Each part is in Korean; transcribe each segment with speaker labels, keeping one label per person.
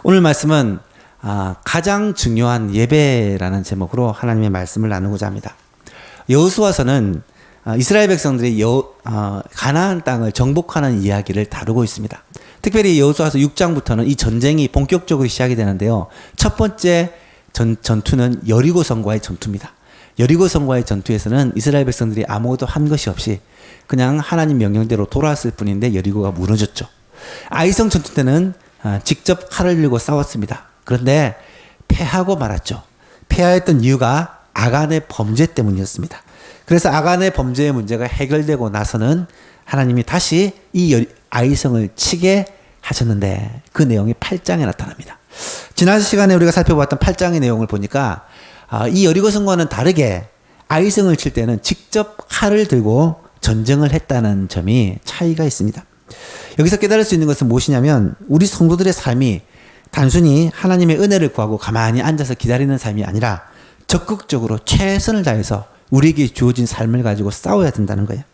Speaker 1: 오늘 말씀은 가장 중요한 예배라는 제목으로 하나님의 말씀을 나누고자 합니다. 여호수아서는 이스라엘 백성들이 가나안 땅을 정복하는 이야기를 다루고 있습니다. 특별히 여호수아서 6장부터는 이 전쟁이 본격적으로 시작이 되는데요. 첫 번째 전투는 여리고성과의 전투입니다. 여리고성과의 전투에서는 이스라엘 백성들이 아무것도 한 것이 없이 그냥 하나님 명령대로 돌아왔을 뿐인데 여리고가 무너졌죠. 아이성 전투 때는 직접 칼을 들고 싸웠습니다. 그런데 패하고 말았죠. 패하였던 이유가 아간의 범죄 때문이었습니다. 그래서 아간의 범죄의 문제가 해결되고 나서는 하나님이 다시 이 아이성을 치게 하셨는데 그 내용이 8장에 나타납니다. 지난 시간에 우리가 살펴봤던 8장의 내용을 보니까 이 여리고성과는 다르게 아이성을 칠 때는 직접 칼을 들고 전쟁을 했다는 점이 차이가 있습니다. 여기서 깨달을 수 있는 것은 무엇이냐면 우리 성도들의 삶이 단순히 하나님의 은혜를 구하고 가만히 앉아서 기다리는 삶이 아니라 적극적으로 최선을 다해서 우리에게 주어진 삶을 가지고 싸워야 된다는 거예요.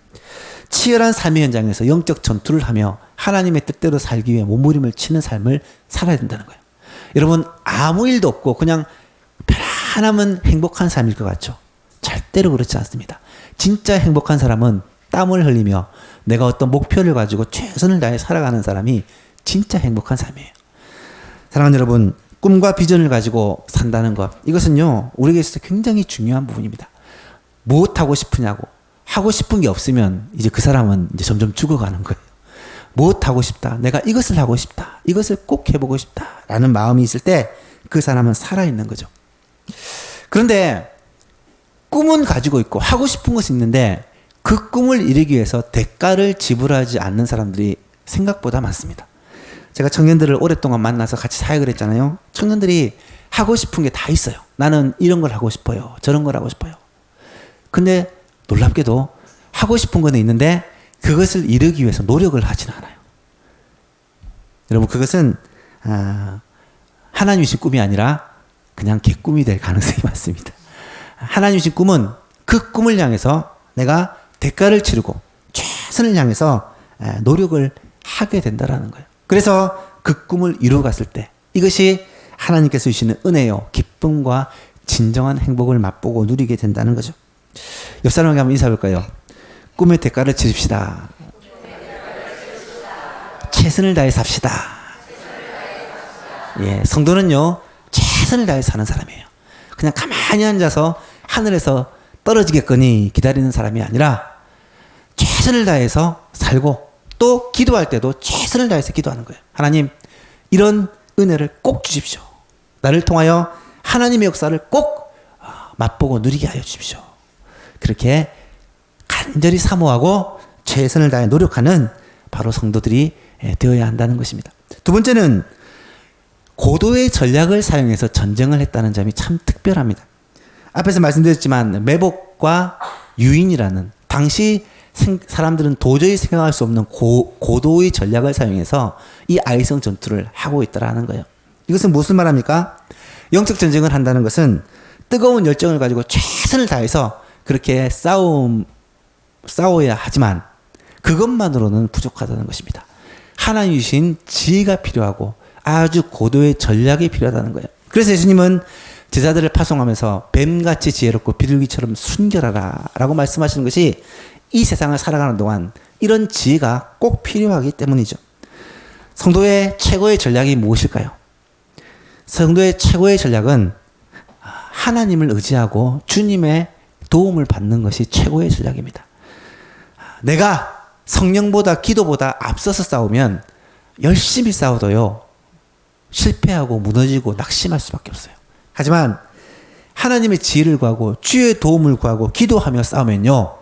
Speaker 1: 치열한 삶의 현장에서 영적 전투를 하며 하나님의 뜻대로 살기 위해 몸부림을 치는 삶을 살아야 된다는 거예요. 여러분, 아무 일도 없고 그냥 편안하면 행복한 삶일 것 같죠? 절대로 그렇지 않습니다. 진짜 행복한 사람은 땀을 흘리며 내가 어떤 목표를 가지고 최선을 다해 살아가는 사람이 진짜 행복한 삶이에요. 사랑하는 여러분, 꿈과 비전을 가지고 산다는 것, 이것은요 우리에게 있어서 굉장히 중요한 부분입니다. 무엇 하고 싶으냐고, 하고 싶은 게 없으면 이제 그 사람은 이제 점점 죽어가는 거예요. 무엇 하고 싶다, 내가 이것을 하고 싶다, 이것을 꼭 해보고 싶다라는 마음이 있을 때 그 사람은 살아있는 거죠. 그런데 꿈은 가지고 있고 하고 싶은 것이 있는데 그 꿈을 이루기 위해서 대가를 지불하지 않는 사람들이 생각보다 많습니다. 제가 청년들을 오랫동안 만나서 같이 사역을 했잖아요. 청년들이 하고 싶은 게 다 있어요. 나는 이런 걸 하고 싶어요. 저런 걸 하고 싶어요. 근데 놀랍게도 하고 싶은 건 있는데 그것을 이루기 위해서 노력을 하지는 않아요. 여러분, 그것은 하나님 주신 꿈이 아니라 그냥 개꿈이 될 가능성이 많습니다. 하나님 주신 꿈은 그 꿈을 향해서 내가 대가를 치르고 최선을 향해서 노력을 하게 된다라는 거예요. 그래서 그 꿈을 이루어갔을 때 이것이 하나님께서 주시는 은혜요, 기쁨과 진정한 행복을 맛보고 누리게 된다는 거죠. 옆 사람에게 한번 인사해볼까요? 꿈의 대가를 치릅시다. 최선을 다해 삽시다. 예, 성도는요 최선을 다해 사는 사람이에요. 그냥 가만히 앉아서 하늘에서 떨어지겠거니 기다리는 사람이 아니라 최선을 다해서 살고 또 기도할 때도 최선을 다해서 기도하는 거예요. 하나님, 이런 은혜를 꼭 주십시오. 나를 통하여 하나님의 역사를 꼭 맛보고 누리게 하여 주십시오. 그렇게 간절히 사모하고 최선을 다해 노력하는 바로 성도들이 되어야 한다는 것입니다. 두 번째는 고도의 전략을 사용해서 전쟁을 했다는 점이 참 특별합니다. 앞에서 말씀드렸지만 매복과 유인이라는 당시 사람들은 도저히 생각할 수 없는 고도의 전략을 사용해서 이 아이성 전투를 하고 있다라는 거예요. 이것은 무슨 말합니까? 영적 전쟁을 한다는 것은 뜨거운 열정을 가지고 최선을 다해서 그렇게 싸워야 하지만 그것만으로는 부족하다는 것입니다. 하나님 주신 지혜가 필요하고 아주 고도의 전략이 필요하다는 거예요. 그래서 예수님은 제자들을 파송하면서 뱀같이 지혜롭고 비둘기처럼 순결하라 라고 말씀하시는 것이 이 세상을 살아가는 동안 이런 지혜가 꼭 필요하기 때문이죠. 성도의 최고의 전략이 무엇일까요? 성도의 최고의 전략은 하나님을 의지하고 주님의 도움을 받는 것이 최고의 전략입니다. 내가 성령보다 기도보다 앞서서 싸우면 열심히 싸워도요 실패하고 무너지고 낙심할 수밖에 없어요. 하지만 하나님의 지혜를 구하고 주의 도움을 구하고 기도하며 싸우면요,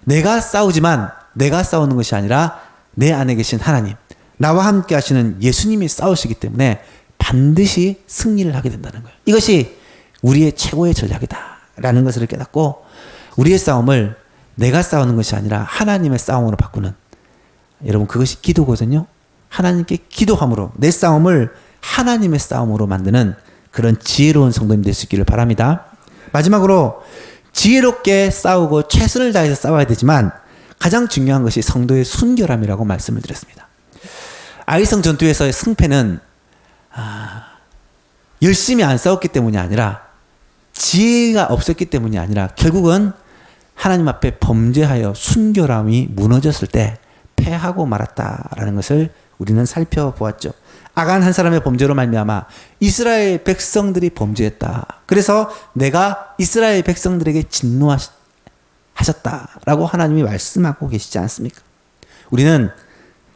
Speaker 1: 내가 싸우지만 내가 싸우는 것이 아니라 내 안에 계신 하나님, 나와 함께 하시는 예수님이 싸우시기 때문에 반드시 승리를 하게 된다는 거예요. 이것이 우리의 최고의 전략이다라는 것을 깨닫고 우리의 싸움을 내가 싸우는 것이 아니라 하나님의 싸움으로 바꾸는, 여러분 그것이 기도거든요. 하나님께 기도함으로 내 싸움을 하나님의 싸움으로 만드는 그런 지혜로운 성도님 될 수 있기를 바랍니다. 마지막으로 지혜롭게 싸우고 최선을 다해서 싸워야 되지만 가장 중요한 것이 성도의 순결함이라고 말씀을 드렸습니다. 아이성 전투에서의 승패는 열심히 안 싸웠기 때문이 아니라 지혜가 없었기 때문이 아니라 결국은 하나님 앞에 범죄하여 순결함이 무너졌을 때 패하고 말았다라는 것을 우리는 살펴보았죠. 아간 한 사람의 범죄로 말미암아 이스라엘 백성들이 범죄했다. 그래서 내가 이스라엘 백성들에게 진노하셨다라고 하나님이 말씀하고 계시지 않습니까? 우리는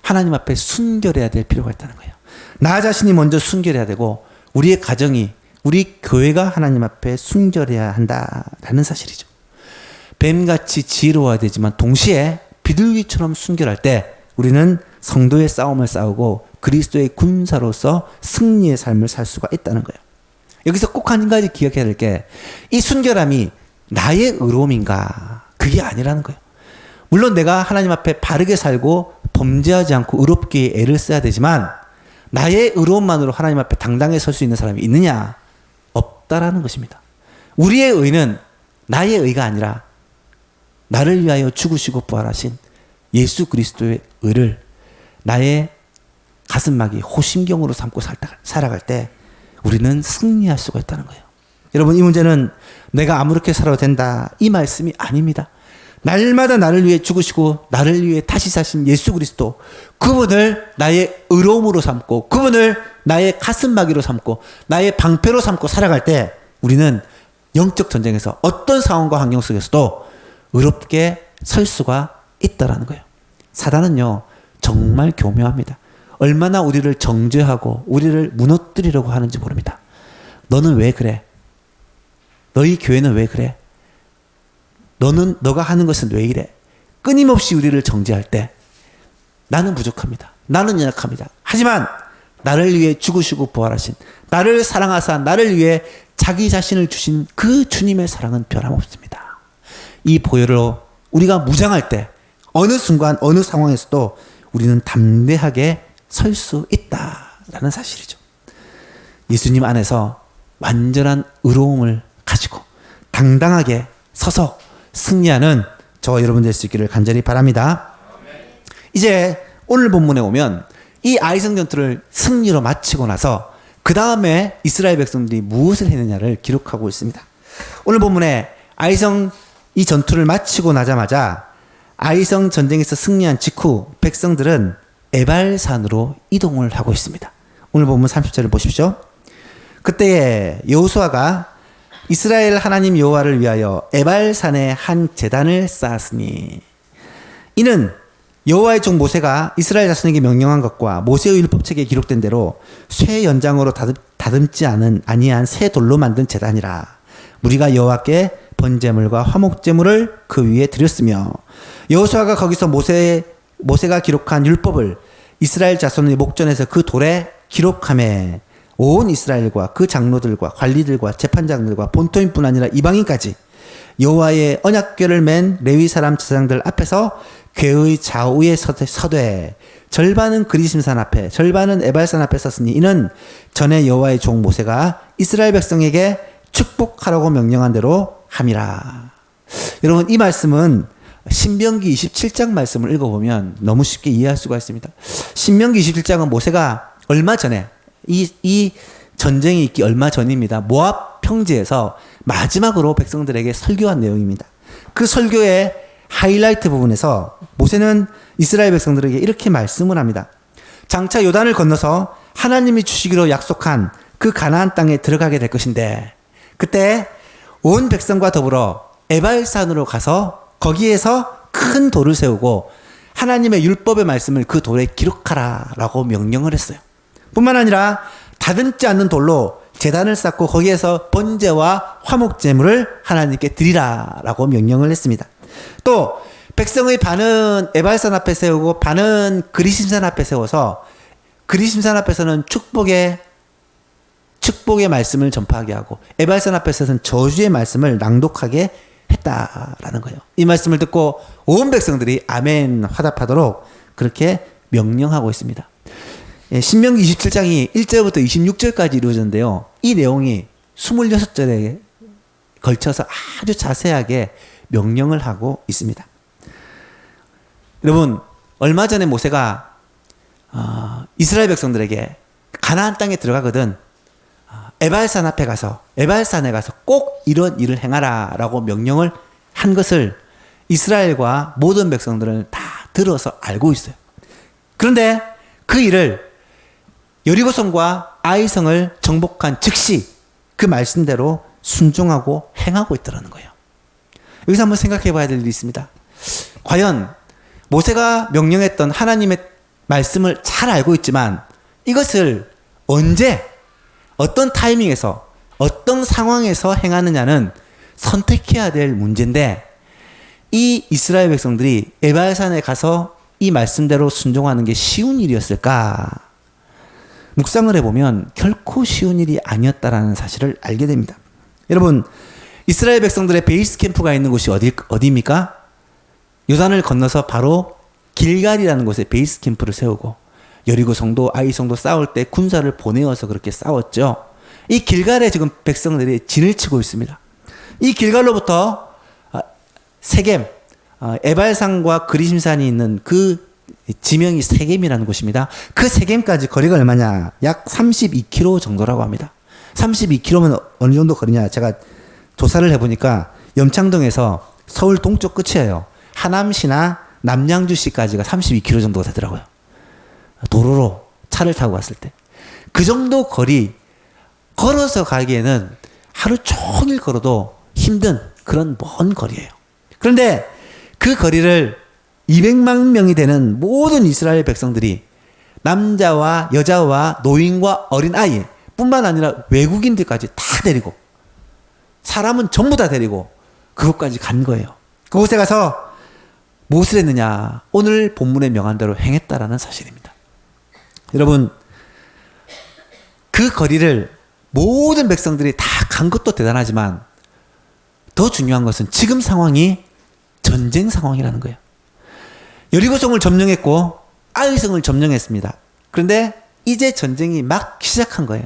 Speaker 1: 하나님 앞에 순결해야 될 필요가 있다는 거예요. 나 자신이 먼저 순결해야 되고 우리의 가정이 우리 교회가 하나님 앞에 순결해야 한다라는 사실이죠. 뱀같이 지혜로워야 되지만 동시에 비둘기처럼 순결할 때 우리는 성도의 싸움을 싸우고 그리스도의 군사로서 승리의 삶을 살 수가 있다는 거예요. 여기서 꼭 한 가지 기억해야 될 게 이 순결함이 나의 의로움인가 그게 아니라는 거예요. 물론 내가 하나님 앞에 바르게 살고 범죄하지 않고 의롭게 애를 써야 되지만 나의 의로움만으로 하나님 앞에 당당히 설 수 있는 사람이 있느냐? 없다라는 것입니다. 우리의 의는 나의 의가 아니라 나를 위하여 죽으시고 부활하신 예수 그리스도의 의를 나의 가슴막이 호심경으로 삼고 살아갈 때 우리는 승리할 수가 있다는 거예요. 여러분, 이 문제는 내가 아무렇게 살아도 된다 이 말씀이 아닙니다. 날마다 나를 위해 죽으시고 나를 위해 다시 사신 예수 그리스도, 그분을 나의 의로움으로 삼고 그분을 나의 가슴막이로 삼고 나의 방패로 삼고 살아갈 때 우리는 영적 전쟁에서 어떤 상황과 환경 속에서도 의롭게 설 수가 있다라는 거예요. 사단은요 정말 교묘합니다. 얼마나 우리를 정죄하고 우리를 무너뜨리려고 하는지 모릅니다. 너는 왜 그래? 너희 교회는 왜 그래? 너가 하는 것은 왜 이래? 끊임없이 우리를 정죄할 때 나는 부족합니다. 나는 연약합니다. 하지만 나를 위해 죽으시고 부활하신, 나를 사랑하사 나를 위해 자기 자신을 주신 그 주님의 사랑은 변함없습니다. 이 보혈로 우리가 무장할 때 어느 순간 어느 상황에서도 우리는 담대하게 설 수 있다라는 사실이죠. 예수님 안에서 완전한 의로움을 가지고 당당하게 서서 승리하는 저와 여러분 될 수 있기를 간절히 바랍니다. 이제 오늘 본문에 오면 이 아이성 전투를 승리로 마치고 나서 그 다음에 이스라엘 백성들이 무엇을 했느냐를 기록하고 있습니다. 오늘 본문에 아이성 이 전투를 마치고 나자마자 아이성 전쟁에서 승리한 직후 백성들은 에발산으로 이동을 하고 있습니다. 오늘 본문 30절을 보십시오. 그때에 여호수아가 이스라엘 하나님 여호와를 위하여 에발산에 한 제단을 쌓았으니, 이는 여호와의 종 모세가 이스라엘 자손에게 명령한 것과 모세의 율법책에 기록된 대로 쇠 연장으로 다듬지 아니한 새 돌로 만든 제단이라. 우리가 여호와께 번제물과 화목제물을 그 위에 드렸으며, 여호수아가 거기서 모세가 기록한 율법을 이스라엘 자손의 목전에서 그 돌에 기록하매 온 이스라엘과 그 장로들과 관리들과 재판장들과 본토인뿐 아니라 이방인까지 여호와의 언약궤를 맨 레위 사람 제사장들 앞에서 궤의 좌우에 서되 절반은 그리심산 앞에 절반은 에발산 앞에 섰으니, 이는 전에 여호와의 종 모세가 이스라엘 백성에게 축복하라고 명령한 대로 함이라. 여러분, 이 말씀은 신명기 27장 말씀을 읽어보면 너무 쉽게 이해할 수가 있습니다. 신명기 27장은 모세가 얼마 전에 이 전쟁이 있기 얼마 전입니다. 모압 평지에서 마지막으로 백성들에게 설교한 내용입니다. 그 설교의 하이라이트 부분에서 모세는 이스라엘 백성들에게 이렇게 말씀을 합니다. 장차 요단을 건너서 하나님이 주시기로 약속한 그 가나안 땅에 들어가게 될 것인데, 그때 온 백성과 더불어 에발산으로 가서 거기에서 큰 돌을 세우고 하나님의 율법의 말씀을 그 돌에 기록하라 라고 명령을 했어요. 뿐만 아니라 다듬지 않는 돌로 제단을 쌓고 거기에서 번제와 화목제물을 하나님께 드리라 라고 명령을 했습니다. 또 백성의 반은 에발산 앞에 세우고 반은 그리심산 앞에 세워서 그리심산 앞에서는 축복의 말씀을 전파하게 하고 에발산 앞에서는 저주의 말씀을 낭독하게 했다라는 거예요. 이 말씀을 듣고 온 백성들이 아멘 화답하도록 그렇게 명령하고 있습니다. 신명기 27장이 1절부터 26절까지 이루어졌는데요. 이 내용이 26절에 걸쳐서 아주 자세하게 명령을 하고 있습니다. 여러분, 얼마 전에 모세가 이스라엘 백성들에게 가나안 땅에 들어가거든 에발산 앞에 가서, 에발산에 가서 꼭 이런 일을 행하라 라고 명령을 한 것을 이스라엘과 모든 백성들은 다 들어서 알고 있어요. 그런데 그 일을 여리고성과 아이성을 정복한 즉시 그 말씀대로 순종하고 행하고 있더라는 거예요. 여기서 한번 생각해 봐야 될 일이 있습니다. 과연 모세가 명령했던 하나님의 말씀을 잘 알고 있지만 이것을 언제, 어떤 타이밍에서, 어떤 상황에서 행하느냐는 선택해야 될 문제인데, 이 이스라엘 백성들이 에발산에 가서 이 말씀대로 순종하는 게 쉬운 일이었을까? 묵상을 해보면 결코 쉬운 일이 아니었다라는 사실을 알게 됩니다. 여러분, 이스라엘 백성들의 베이스 캠프가 있는 곳이 어디입니까? 요단을 건너서 바로 길갈이라는 곳에 베이스 캠프를 세우고 여리고 성도, 아이 성도 싸울 때 군사를 보내어서 그렇게 싸웠죠. 이 길갈에 지금 백성들이 진을 치고 있습니다. 이 길갈로부터 세겜, 에발산과 그리심산이 있는 그 지명이 세겜이라는 곳입니다. 그 세겜까지 거리가 얼마냐? 약 32km 정도라고 합니다. 32km면 어느 정도 거리냐? 제가 조사를 해보니까 염창동에서 서울 동쪽 끝이에요. 하남시나 남양주시까지가 32km 정도가 되더라고요. 도로로 차를 타고 갔을 때. 그 정도 거리, 걸어서 가기에는 하루 종일 걸어도 힘든 그런 먼 거리예요. 그런데 그 거리를 200만 명이 되는 모든 이스라엘 백성들이 남자와 여자와 노인과 어린아이 뿐만 아니라 외국인들까지 다 데리고, 사람은 전부 다 데리고 그곳까지 간 거예요. 그곳에 가서 무엇을 했느냐? 오늘 본문의 명한대로 행했다라는 사실입니다. 여러분, 그 거리를 모든 백성들이 다 간 것도 대단하지만 더 중요한 것은 지금 상황이 전쟁 상황이라는 거예요. 여리고성을 점령했고 아이성을 점령했습니다. 그런데 이제 전쟁이 막 시작한 거예요.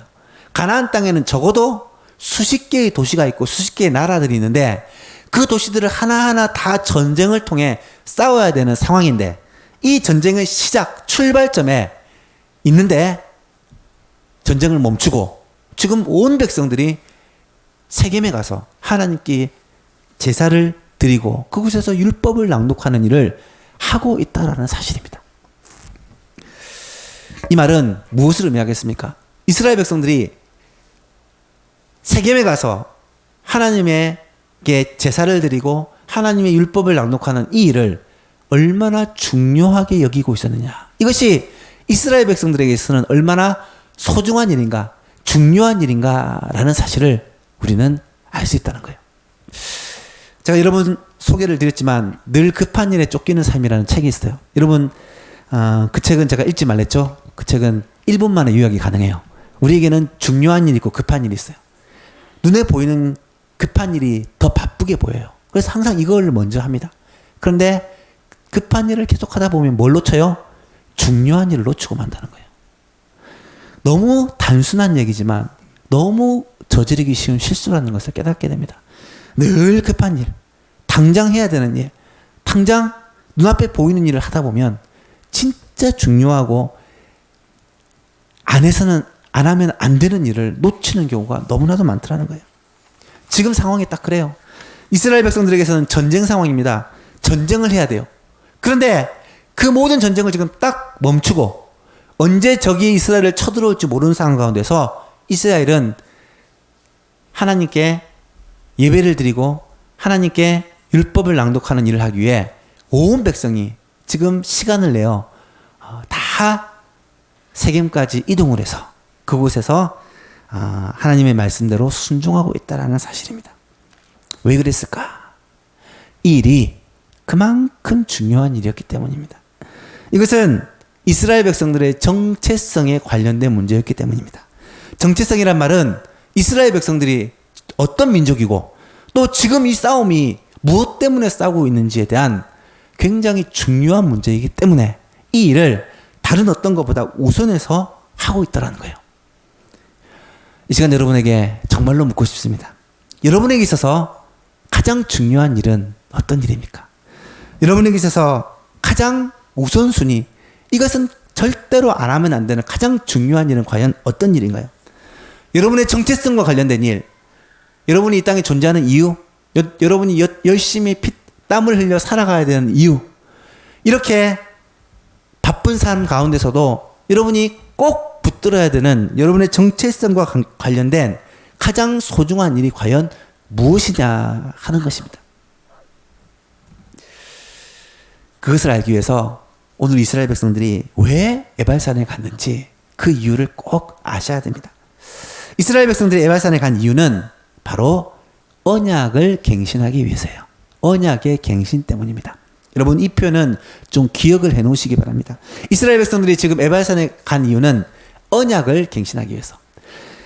Speaker 1: 가나안 땅에는 적어도 수십 개의 도시가 있고 수십 개의 나라들이 있는데 그 도시들을 하나하나 다 전쟁을 통해 싸워야 되는 상황인데, 이 전쟁의 시작, 출발점에 있는데 전쟁을 멈추고 지금 온 백성들이 세겜에 가서 하나님께 제사를 드리고 그곳에서 율법을 낭독하는 일을 하고 있다라는 사실입니다. 이 말은 무엇을 의미하겠습니까? 이스라엘 백성들이 세겜에 가서 하나님에게 제사를 드리고 하나님의 율법을 낭독하는 이 일을 얼마나 중요하게 여기고 있었느냐. 이것이 이스라엘 백성들에게서는 얼마나 소중한 일인가, 중요한 일인가라는 사실을 우리는 알 수 있다는 거예요. 제가 여러분 소개를 드렸지만 늘 급한 일에 쫓기는 삶이라는 책이 있어요. 여러분, 그 책은 제가 읽지 말랬죠? 그 책은 1분 만에 요약이 가능해요. 우리에게는 중요한 일이 있고 급한 일이 있어요. 눈에 보이는 급한 일이 더 바쁘게 보여요. 그래서 항상 이걸 먼저 합니다. 그런데 급한 일을 계속 하다 보면 뭘 놓쳐요? 중요한 일을 놓치고 만다는 거예요. 너무 단순한 얘기지만 너무 저지르기 쉬운 실수라는 것을 깨닫게 됩니다. 늘 급한 일, 당장 해야 되는 일, 당장 눈앞에 보이는 일을 하다 보면 진짜 중요하고 안 하면 안 되는 일을 놓치는 경우가 너무나도 많더라는 거예요. 지금 상황이 딱 그래요. 이스라엘 백성들에게서는 전쟁 상황입니다. 전쟁을 해야 돼요. 그런데 그 모든 전쟁을 지금 딱 멈추고 언제 적이 이스라엘을 쳐들어올지 모르는 상황 가운데서 이스라엘은 하나님께 예배를 드리고 하나님께 율법을 낭독하는 일을 하기 위해 온 백성이 지금 시간을 내어 다 세겜까지 이동을 해서 그곳에서 하나님의 말씀대로 순종하고 있다는 사실입니다. 왜 그랬을까? 이 일이 그만큼 중요한 일이었기 때문입니다. 이것은 이스라엘 백성들의 정체성에 관련된 문제였기 때문입니다. 정체성이란 말은 이스라엘 백성들이 어떤 민족이고 또 지금 이 싸움이 무엇 때문에 싸우고 있는지에 대한 굉장히 중요한 문제이기 때문에 이 일을 다른 어떤 것보다 우선해서 하고 있다는 거예요. 이 시간 여러분에게 정말로 묻고 싶습니다. 여러분에게 있어서 가장 중요한 일은 어떤 일입니까? 여러분에게 있어서 가장 우선순위, 이것은 절대로 안 하면 안 되는 가장 중요한 일은 과연 어떤 일인가요? 여러분의 정체성과 관련된 일, 여러분이 이 땅에 존재하는 이유, 여러분이 열심히 땀을 흘려 살아가야 되는 이유, 이렇게 바쁜 삶 가운데서도 여러분이 꼭 붙들어야 되는 여러분의 정체성과 관련된 가장 소중한 일이 과연 무엇이냐 하는 것입니다. 그것을 알기 위해서 오늘 이스라엘 백성들이 왜 에발산에 갔는지 그 이유를 꼭 아셔야 됩니다. 이스라엘 백성들이 에발산에 간 이유는 바로 언약을 갱신하기 위해서예요. 언약의 갱신 때문입니다. 여러분, 이 표현은 좀 기억을 해 놓으시기 바랍니다. 이스라엘 백성들이 지금 에발산에 간 이유는 언약을 갱신하기 위해서.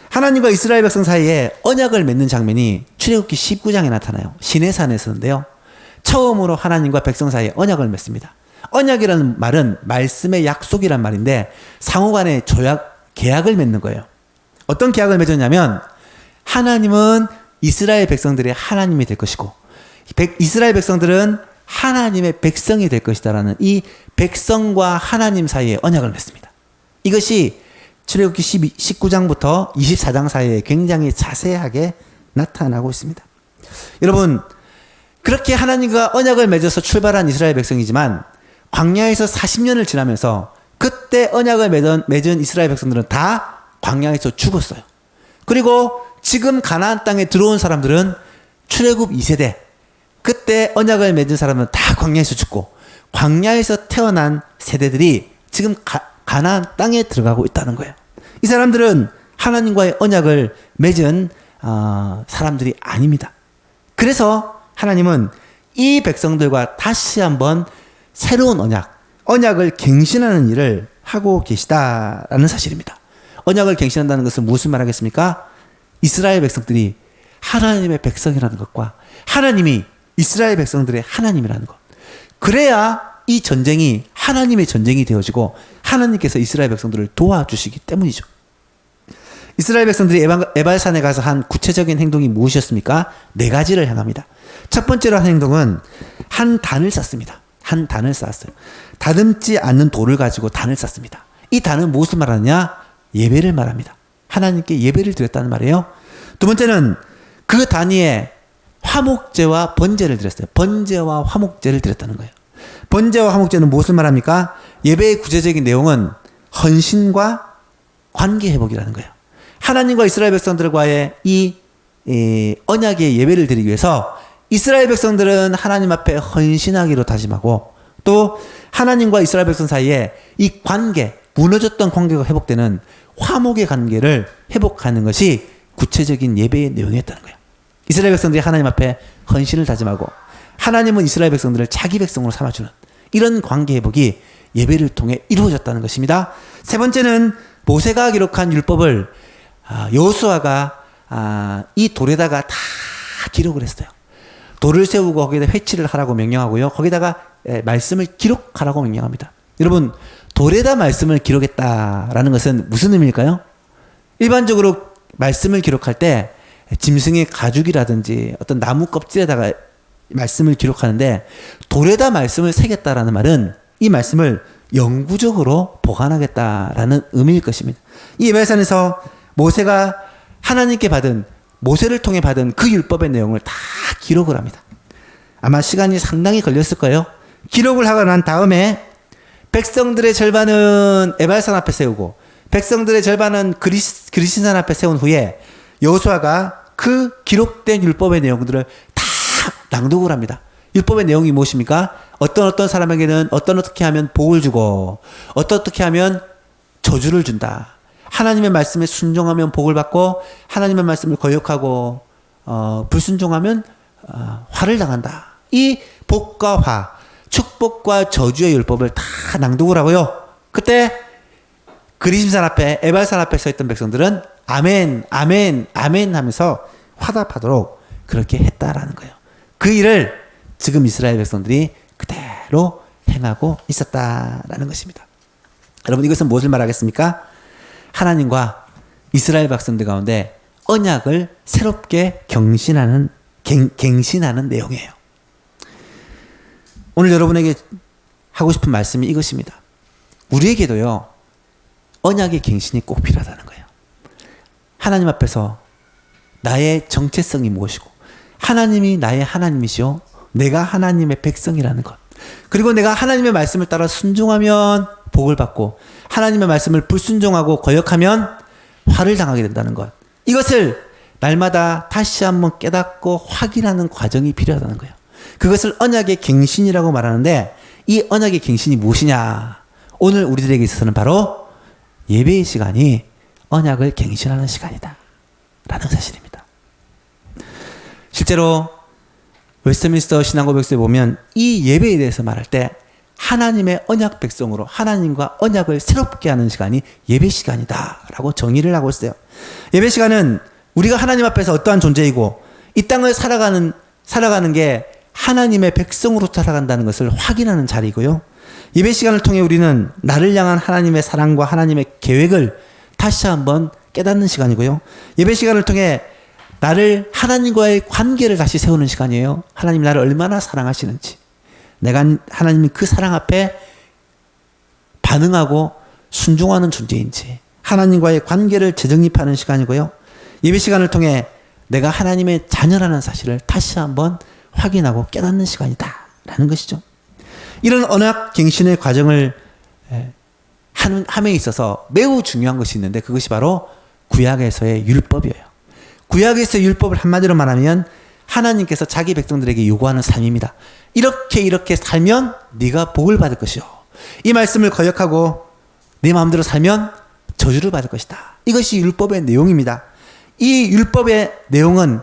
Speaker 1: 하나님과 이스라엘 백성 사이에 언약을 맺는 장면이 출애굽기 19장에 나타나요. 시내산에서인데요. 처음으로 하나님과 백성 사이에 언약을 맺습니다. 언약이라는 말은 말씀의 약속이란 말인데 상호간의 계약을 맺는 거예요. 어떤 계약을 맺었냐면 하나님은 이스라엘 백성들의 하나님이 될 것이고 이스라엘 백성들은 하나님의 백성이 될 것이다라는 이 백성과 하나님 사이에 언약을 맺습니다. 이것이 출애굽기 19장부터 24장 사이에 굉장히 자세하게 나타나고 있습니다. 여러분, 그렇게 하나님과 언약을 맺어서 출발한 이스라엘 백성이지만 광야에서 40년을 지나면서 그때 언약을 맺은 이스라엘 백성들은 다 광야에서 죽었어요. 그리고 지금 가나안 땅에 들어온 사람들은 출애굽 2세대, 그때 언약을 맺은 사람은 다 광야에서 죽고 광야에서 태어난 세대들이 지금 가나안 땅에 들어가고 있다는 거예요. 이 사람들은 하나님과의 언약을 맺은 사람들이 아닙니다. 그래서 하나님은 이 백성들과 다시 한번 새로운 언약을 갱신하는 일을 하고 계시다라는 사실입니다. 언약을 갱신한다는 것은 무엇을 말하겠습니까? 이스라엘 백성들이 하나님의 백성이라는 것과 하나님이 이스라엘 백성들의 하나님이라는 것. 그래야 이 전쟁이 하나님의 전쟁이 되어지고 하나님께서 이스라엘 백성들을 도와주시기 때문이죠. 이스라엘 백성들이 에발산에 가서 한 구체적인 행동이 무엇이었습니까? 4가지를 행합니다. 첫 번째로 한 행동은 한 단을 쌓습니다. 한 단을 쌓았어요. 다듬지 않는 돌을 가지고 단을 쌓습니다. 이 단은 무엇을 말하느냐? 예배를 말합니다. 하나님께 예배를 드렸다는 말이에요. 두 번째는 그 단 위에 화목제와 번제를 드렸어요. 번제와 화목제를 드렸다는 거예요. 번제와 화목제는 무엇을 말합니까? 예배의 구체적인 내용은 헌신과 관계 회복이라는 거예요. 하나님과 이스라엘 백성들과의 이 언약의 예배를 드리기 위해서 이스라엘 백성들은 하나님 앞에 헌신하기로 다짐하고 또 하나님과 이스라엘 백성 사이에 이 관계, 무너졌던 관계가 회복되는 화목의 관계를 회복하는 것이 구체적인 예배의 내용이었다는 거예요. 이스라엘 백성들이 하나님 앞에 헌신을 다짐하고 하나님은 이스라엘 백성들을 자기 백성으로 삼아주는 이런 관계 회복이 예배를 통해 이루어졌다는 것입니다. 세 번째는 모세가 기록한 율법을 여호수아가 이 돌에다가 다 기록을 했어요. 돌을 세우고 거기에다 회치를 하라고 명령하고요. 거기다가 말씀을 기록하라고 명령합니다. 여러분, 돌에다 말씀을 기록했다라는 것은 무슨 의미일까요? 일반적으로 말씀을 기록할 때 짐승의 가죽이라든지 어떤 나무 껍질에다가 말씀을 기록하는데 돌에다 말씀을 새겼다라는 말은 이 말씀을 영구적으로 보관하겠다라는 의미일 것입니다. 이 에발산에서 모세가 하나님께 모세를 통해 받은 그 율법의 내용을 다 기록을 합니다. 아마 시간이 상당히 걸렸을 거예요. 기록을 하고 난 다음에 백성들의 절반은 에발산 앞에 세우고 백성들의 절반은 그리신산 앞에 세운 후에 여호수아가 그 기록된 율법의 내용들을 다 낭독을 합니다. 율법의 내용이 무엇입니까? 어떤 사람에게는 어떻게 하면 복을 주고 어떻게 하면 저주를 준다. 하나님의 말씀에 순종하면 복을 받고 하나님의 말씀을 거역하고 불순종하면 화를 당한다. 이 복과 화, 축복과 저주의 율법을 다 낭독을 하고요. 그때 그리심산 앞에 에발산 앞에 서 있던 백성들은 아멘, 아멘, 아멘 하면서 화답하도록 그렇게 했다라는 거예요. 그 일을 지금 이스라엘 백성들이 그대로 행하고 있었다라는 것입니다. 여러분, 이것은 무엇을 말하겠습니까? 하나님과 이스라엘 백성들 가운데 언약을 새롭게 갱신하는 내용이에요. 오늘 여러분에게 하고 싶은 말씀이 이것입니다. 우리에게도요, 언약의 갱신이 꼭 필요하다는 거예요. 하나님 앞에서 나의 정체성이 무엇이고 하나님이 나의 하나님이시오. 내가 하나님의 백성이라는 것. 그리고 내가 하나님의 말씀을 따라 순종하면 복을 받고 하나님의 말씀을 불순종하고 거역하면 화를 당하게 된다는 것. 이것을 날마다 다시 한번 깨닫고 확인하는 과정이 필요하다는 거예요. 그것을 언약의 갱신이라고 말하는데 이 언약의 갱신이 무엇이냐? 오늘 우리들에게 있어서는 바로 예배의 시간이 언약을 갱신하는 시간이다 라는 사실입니다. 실제로 웨스트민스터 신앙고백서에 보면 이 예배에 대해서 말할 때 하나님의 언약 백성으로 하나님과 언약을 새롭게 하는 시간이 예배 시간이다 라고 정의를 하고 있어요. 예배 시간은 우리가 하나님 앞에서 어떠한 존재이고 이 땅을 살아가는 게 하나님의 백성으로 살아간다는 것을 확인하는 자리이고요. 예배 시간을 통해 우리는 나를 향한 하나님의 사랑과 하나님의 계획을 다시 한번 깨닫는 시간이고요. 예배 시간을 통해 나를 하나님과의 관계를 다시 세우는 시간이에요. 하나님 나를 얼마나 사랑하시는지, 내가 하나님이 그 사랑 앞에 반응하고 순종하는 존재인지, 하나님과의 관계를 재정립하는 시간이고요. 예배 시간을 통해 내가 하나님의 자녀라는 사실을 다시 한번 확인하고 깨닫는 시간이다 라는 것이죠. 이런 언약 갱신의 과정을 함에 있어서 매우 중요한 것이 있는데 그것이 바로 구약에서의 율법이에요. 구약에서의 율법을 한마디로 말하면 하나님께서 자기 백성들에게 요구하는 삶입니다. 이렇게 살면 네가 복을 받을 것이요. 이 말씀을 거역하고 네 마음대로 살면 저주를 받을 것이다. 이것이 율법의 내용입니다. 이 율법의 내용은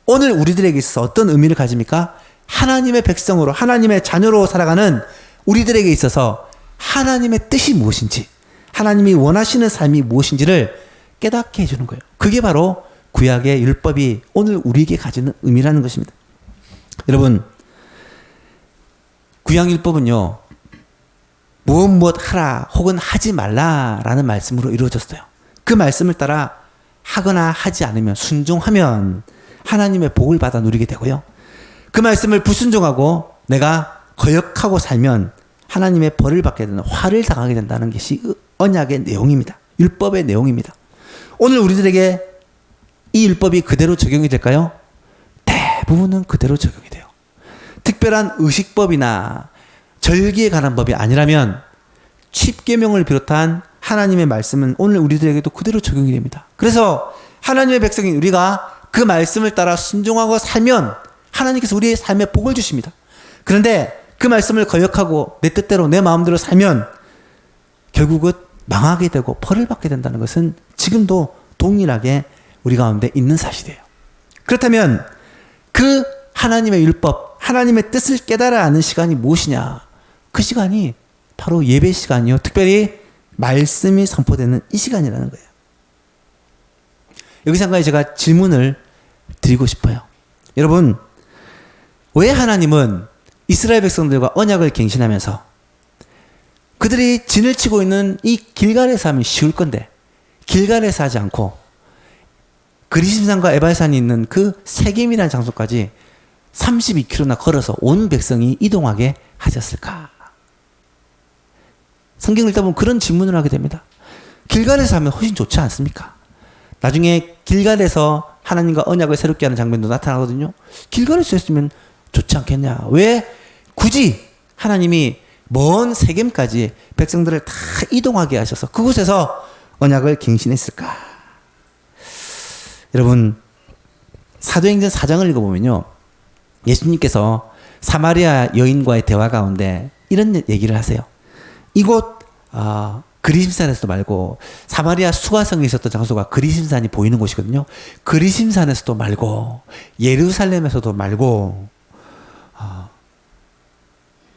Speaker 1: 오늘 우리들에게 있어서 어떤 의미를 가집니까? 하나님의 백성으로 하나님의 자녀로 살아가는 우리들에게 있어서 하나님의 뜻이 무엇인지, 하나님이 원하시는 삶이 무엇인지를 깨닫게 해주는 거예요. 그게 바로 구약의 율법이 오늘 우리에게 가지는 의미라는 것입니다. 여러분, 구약 율법은요, 무엇 하라 혹은 하지 말라라는 말씀으로 이루어졌어요. 그 말씀을 따라 하거나 하지 않으면, 순종하면 하나님의 복을 받아 누리게 되고요. 그 말씀을 불순종하고 내가 거역하고 살면 하나님의 벌을 받게 되는, 화를 당하게 된다는 것이 언약의 내용입니다. 율법의 내용입니다. 오늘 우리들에게 이 율법이 그대로 적용이 될까요? 대부분은 그대로 적용이 돼요. 특별한 의식법이나 절기에 관한 법이 아니라면 십계명을 비롯한 하나님의 말씀은 오늘 우리들에게도 그대로 적용이 됩니다. 그래서 하나님의 백성인 우리가 그 말씀을 따라 순종하고 살면 하나님께서 우리의 삶에 복을 주십니다. 그런데 그 말씀을 거역하고 내 뜻대로 내 마음대로 살면 결국은 망하게 되고 벌을 받게 된다는 것은 지금도 동일하게 우리 가운데 있는 사실이에요. 그렇다면 그 하나님의 율법, 하나님의 뜻을 깨달아 아는 시간이 무엇이냐? 그 시간이 바로 예배 시간이요. 특별히 말씀이 선포되는 이 시간이라는 거예요. 여기서 한 가지 제가 질문을 드리고 싶어요. 여러분, 왜 하나님은 이스라엘 백성들과 언약을 갱신하면서 그들이 진을 치고 있는 이 길갈에서 하면 쉬울 건데 길갈에서 하지 않고 그리심산과 에발산이 있는 그 세겜이라는 장소까지 32km나 걸어서 온 백성이 이동하게 하셨을까? 성경을 읽다 보면 그런 질문을 하게 됩니다. 길갈에서 하면 훨씬 좋지 않습니까? 나중에 길갈에서 하나님과 언약을 새롭게 하는 장면도 나타나거든요. 길갈에서 했으면 좋지 않겠냐? 왜 굳이 하나님이 먼 세겜까지 백성들을 다 이동하게 하셔서 그곳에서 언약을 갱신했을까? 여러분, 사도행전 4장을 읽어보면요, 예수님께서 사마리아 여인과의 대화 가운데 이런 얘기를 하세요. 이곳 그리심산에서도 말고, 사마리아 수가성에 있었던 장소가 그리심산이 보이는 곳이거든요. 그리심산에서도 말고 예루살렘에서도 말고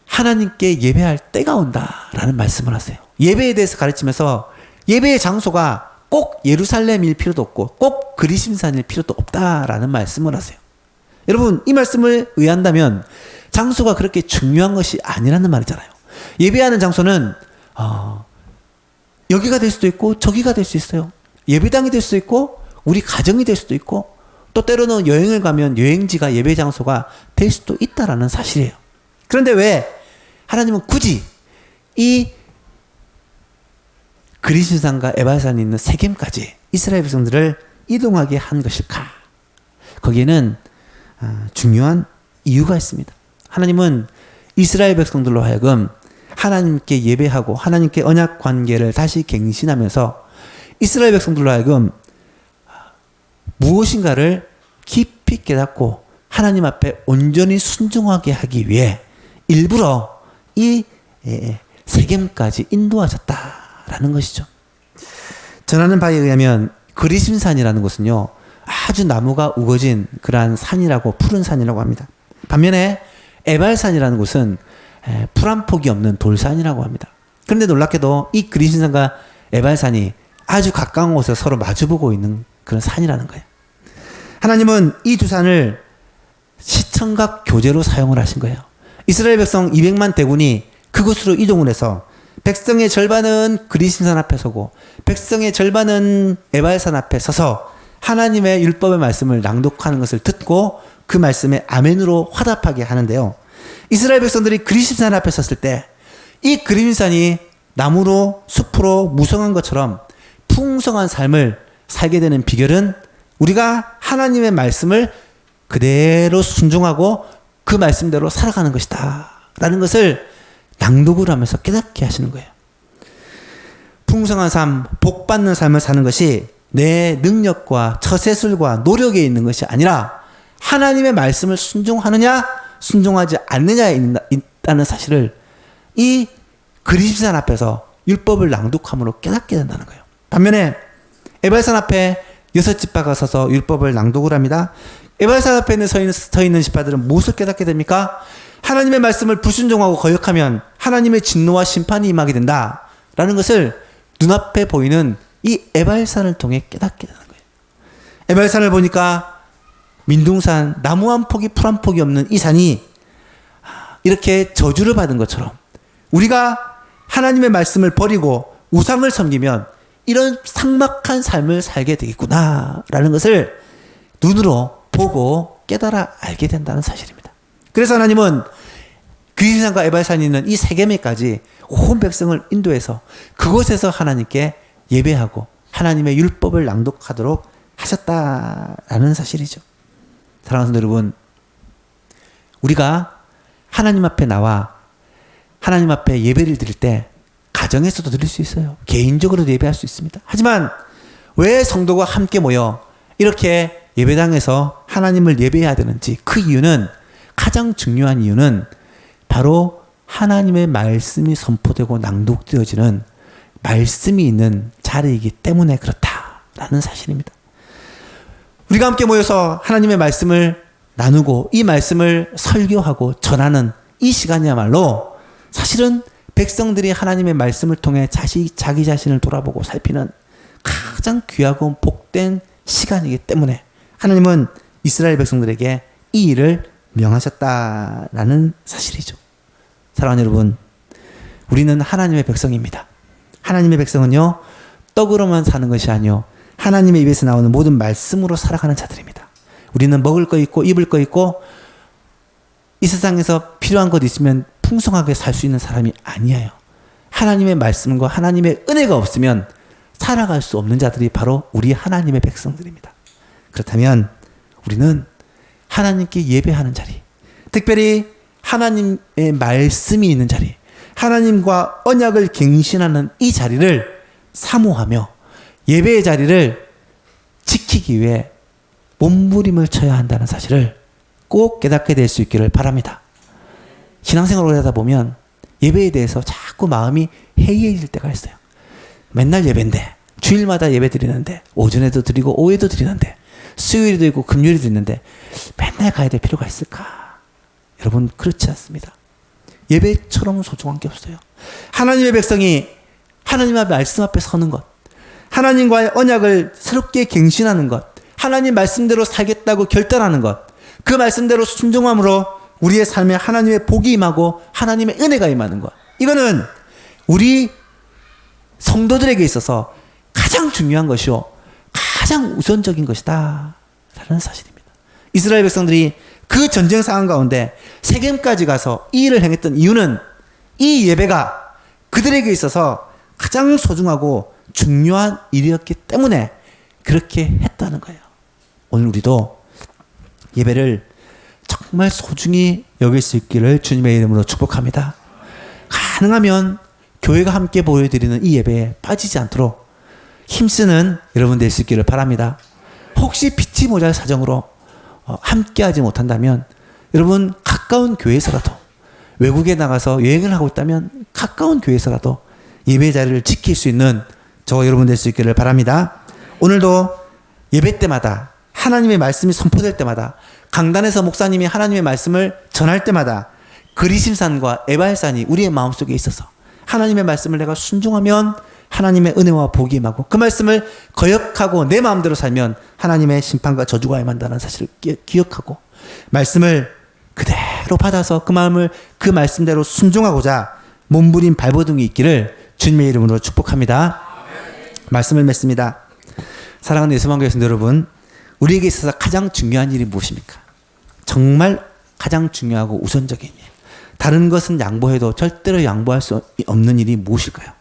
Speaker 1: 하나님께 예배할 때가 온다라는 말씀을 하세요. 예배에 대해서 가르치면서 예배의 장소가 꼭 예루살렘일 필요도 없고 꼭 그리심산일 필요도 없다라는 말씀을 하세요. 여러분, 이 말씀을 의한다면 장소가 그렇게 중요한 것이 아니라는 말이잖아요. 예배하는 장소는 여기가 될 수도 있고 저기가 될 수 있어요. 예배당이 될 수도 있고 우리 가정이 될 수도 있고 또 때로는 여행을 가면 여행지가 예배 장소가 될 수도 있다라는 사실이에요. 그런데 왜 하나님은 굳이 이 그리심산과 에발산이 있는 세겜까지 이스라엘 백성들을 이동하게 한 것일까? 거기에는 중요한 이유가 있습니다. 하나님은 이스라엘 백성들로 하여금 하나님께 예배하고 하나님께 언약 관계를 다시 갱신하면서 이스라엘 백성들로 하여금 무엇인가를 깊이 깨닫고 하나님 앞에 온전히 순종하게 하기 위해 일부러 이 세겜까지 인도하셨다라는 것이죠. 전하는 바에 의하면 그리심산이라는 곳은요, 아주 나무가 우거진 그러한 산이라고, 푸른 산이라고 합니다. 반면에 에발산이라는 곳은 풀 한 폭이 없는 돌산이라고 합니다. 그런데 놀랍게도 이 그리심산과 에발산이 아주 가까운 곳에서 서로 마주보고 있는 그런 산이라는 거예요. 하나님은 이 두 산을 시청각 교제로 사용을 하신 거예요. 이스라엘 백성 200만 대군이 그곳으로 이동을 해서 백성의 절반은 그리심산 앞에 서고 백성의 절반은 에발산 앞에 서서 하나님의 율법의 말씀을 낭독하는 것을 듣고 그 말씀에 아멘으로 화답하게 하는데요. 이스라엘 백성들이 그리심산 앞에 섰을 때 이 그리심산이 나무로 숲으로 무성한 것처럼 풍성한 삶을 살게 되는 비결은 우리가 하나님의 말씀을 그대로 순종하고 그 말씀대로 살아가는 것이다 라는 것을 낭독을 하면서 깨닫게 하시는 거예요. 풍성한 삶, 복받는 삶을 사는 것이 내 능력과 처세술과 노력에 있는 것이 아니라 하나님의 말씀을 순종하느냐 순종하지 않느냐에 있다는 사실을 이 그리심산 앞에서 율법을 낭독함으로 깨닫게 된다는 거예요. 반면에 에발산 앞에 6지파가 서서 율법을 낭독을 합니다. 에발산 앞에 서 있는 지파들은 무엇을 깨닫게 됩니까? 하나님의 말씀을 불순종하고 거역하면 하나님의 진노와 심판이 임하게 된다라는 것을 눈앞에 보이는 이 에발산을 통해 깨닫게 되는 거예요. 에발산을 보니까 민둥산, 나무 한 폭이 풀 한 폭이 없는 이 산이 이렇게 저주를 받은 것처럼 우리가 하나님의 말씀을 버리고 우상을 섬기면 이런 삭막한 삶을 살게 되겠구나라는 것을 눈으로 보고 깨달아 알게 된다는 사실입니다. 그래서 하나님은 그리심산과 에발산이 있는 이 세겜에까지 온 백성을 인도해서 그곳에서 하나님께 예배하고 하나님의 율법을 낭독하도록 하셨다라는 사실이죠. 사랑하는 성도 여러분, 우리가 하나님 앞에 나와 하나님 앞에 예배를 드릴 때 가정에서도 드릴 수 있어요. 개인적으로도 예배할 수 있습니다. 하지만 왜 성도가 함께 모여 이렇게 예배당에서 하나님을 예배해야 되는지, 그 이유는, 가장 중요한 이유는 바로 하나님의 말씀이 선포되고 낭독되어지는 말씀이 있는 자리이기 때문에 그렇다라는 사실입니다. 우리가 함께 모여서 하나님의 말씀을 나누고 이 말씀을 설교하고 전하는 이 시간이야말로 사실은 백성들이 하나님의 말씀을 통해 자기 자신을 돌아보고 살피는 가장 귀하고 복된 시간이기 때문에 하나님은 이스라엘 백성들에게 이 일을 명하셨다라는 사실이죠. 사랑하는 여러분, 우리는 하나님의 백성입니다. 하나님의 백성은요, 떡으로만 사는 것이 아니요 하나님의 입에서 나오는 모든 말씀으로 살아가는 자들입니다. 우리는 먹을 거 있고 입을 거 있고 이 세상에서 필요한 것 있으면 풍성하게 살 수 있는 사람이 아니에요. 하나님의 말씀과 하나님의 은혜가 없으면 살아갈 수 없는 자들이 바로 우리 하나님의 백성들입니다. 그렇다면 우리는 하나님께 예배하는 자리, 특별히 하나님의 말씀이 있는 자리, 하나님과 언약을 갱신하는 이 자리를 사모하며 예배의 자리를 지키기 위해 몸부림을 쳐야 한다는 사실을 꼭 깨닫게 될 수 있기를 바랍니다. 신앙생활을 하다 보면 예배에 대해서 자꾸 마음이 해이해질 때가 있어요. 맨날 예배인데, 주일마다 예배 드리는데, 오전에도 드리고 오후에도 드리는데, 수요일도 있고 금요일도 있는데 맨날 가야 될 필요가 있을까? 여러분, 그렇지 않습니다. 예배처럼 소중한 게 없어요. 하나님의 백성이 하나님의 말씀 앞에 서는 것, 하나님과의 언약을 새롭게 갱신하는 것, 하나님 말씀대로 살겠다고 결단하는 것, 그 말씀대로 순종함으로 우리의 삶에 하나님의 복이 임하고 하나님의 은혜가 임하는 것, 이거는 우리 성도들에게 있어서 가장 중요한 것이요 가장 우선적인 것이다 라는 사실입니다. 이스라엘 백성들이 그 전쟁 상황 가운데 세겜까지 가서 이 일을 행했던 이유는 이 예배가 그들에게 있어서 가장 소중하고 중요한 일이었기 때문에 그렇게 했다는 거예요. 오늘 우리도 예배를 정말 소중히 여길 수 있기를 주님의 이름으로 축복합니다. 가능하면 교회가 함께 보여드리는 이 예배에 빠지지 않도록 힘쓰는 여러분 될 수 있기를 바랍니다. 혹시 빛이 모자랄 사정으로 함께하지 못한다면 여러분 가까운 교회에서라도, 외국에 나가서 여행을 하고 있다면 가까운 교회에서라도 예배 자리를 지킬 수 있는 저와 여러분 될 수 있기를 바랍니다. 오늘도 예배 때마다, 하나님의 말씀이 선포될 때마다, 강단에서 목사님이 하나님의 말씀을 전할 때마다 그리심산과 에발산이 우리의 마음속에 있어서 하나님의 말씀을 내가 순종하면 하나님의 은혜와 복이 임하고, 그 말씀을 거역하고 내 마음대로 살면 하나님의 심판과 저주가 임한다는 사실을 기억하고 말씀을 그대로 받아서 그 마음을 그 말씀대로 순종하고자 몸부림 발버둥이 있기를 주님의 이름으로 축복합니다. 말씀을 맺습니다. 사랑하는 예수만교회 성도 여러분, 우리에게 있어서 가장 중요한 일이 무엇입니까? 정말 가장 중요하고 우선적인 일, 다른 것은 양보해도 절대로 양보할 수 없는 일이 무엇일까요?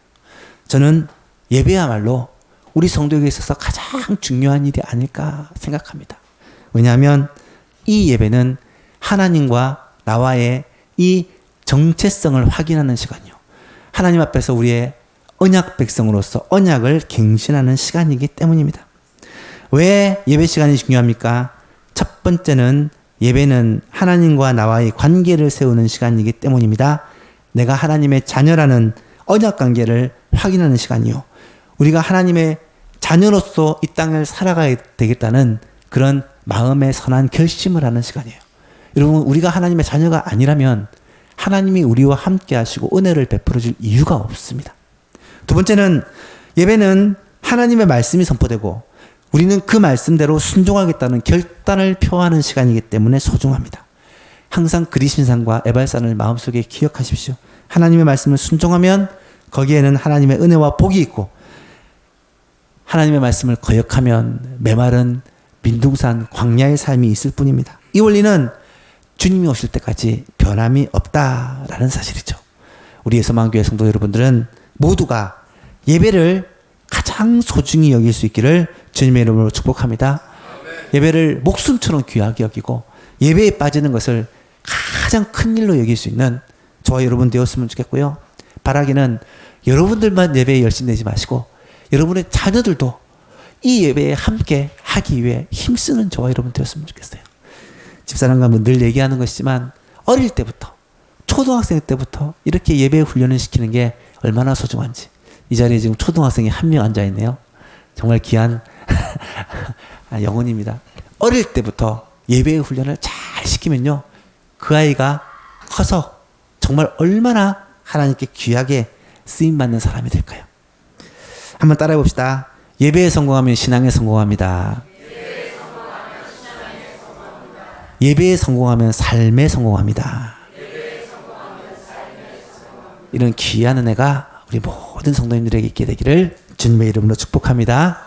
Speaker 1: 저는 예배야말로 우리 성도에게 있어서 가장 중요한 일이 아닐까 생각합니다. 왜냐하면 이 예배는 하나님과 나와의 이 정체성을 확인하는 시간이요, 하나님 앞에서 우리의 언약 백성으로서 언약을 갱신하는 시간이기 때문입니다. 왜 예배 시간이 중요합니까? 첫 번째는 예배는 하나님과 나와의 관계를 세우는 시간이기 때문입니다. 내가 하나님의 자녀라는 언약 관계를 확인하는 시간이요, 우리가 하나님의 자녀로서 이 땅을 살아가야 되겠다는 그런 마음의 선한 결심을 하는 시간이에요. 여러분, 우리가 하나님의 자녀가 아니라면 하나님이 우리와 함께 하시고 은혜를 베풀어 줄 이유가 없습니다. 두 번째는 예배는 하나님의 말씀이 선포되고 우리는 그 말씀대로 순종하겠다는 결단을 표하는 시간이기 때문에 소중합니다. 항상 그리심산과 에발산을 마음속에 기억하십시오. 하나님의 말씀을 순종하면 거기에는 하나님의 은혜와 복이 있고, 하나님의 말씀을 거역하면 메마른 민둥산 광야의 삶이 있을 뿐입니다. 이 원리는 주님이 오실 때까지 변함이 없다라는 사실이죠. 우리 예수만교회 성도 여러분들은 모두가 예배를 가장 소중히 여길 수 있기를 주님의 이름으로 축복합니다. 예배를 목숨처럼 귀하게 여기고 예배에 빠지는 것을 가장 큰 일로 여길 수 있는 저와 여러분 되었으면 좋겠고요. 바라기는 여러분들만 예배에 열심 내지 마시고 여러분의 자녀들도 이 예배에 함께 하기 위해 힘쓰는 저와 여러분 되었으면 좋겠어요. 집사람과 늘 얘기하는 것이지만 어릴 때부터, 초등학생 때부터 이렇게 예배 훈련을 시키는 게 얼마나 소중한지. 이 자리에 지금 초등학생이 한 명 앉아 있네요. 정말 귀한 영혼입니다. 어릴 때부터 예배 훈련을 잘 시키면요, 그 아이가 커서 정말 얼마나 하나님께 귀하게 쓰임받는 사람이 될까요? 한번 따라해 봅시다. 예배에 성공하면 신앙에 성공합니다. 예배에 성공하면 삶에 성공합니다. 이런 귀한 은혜가 우리 모든 성도님들에게 있게 되기를 주님의 이름으로 축복합니다.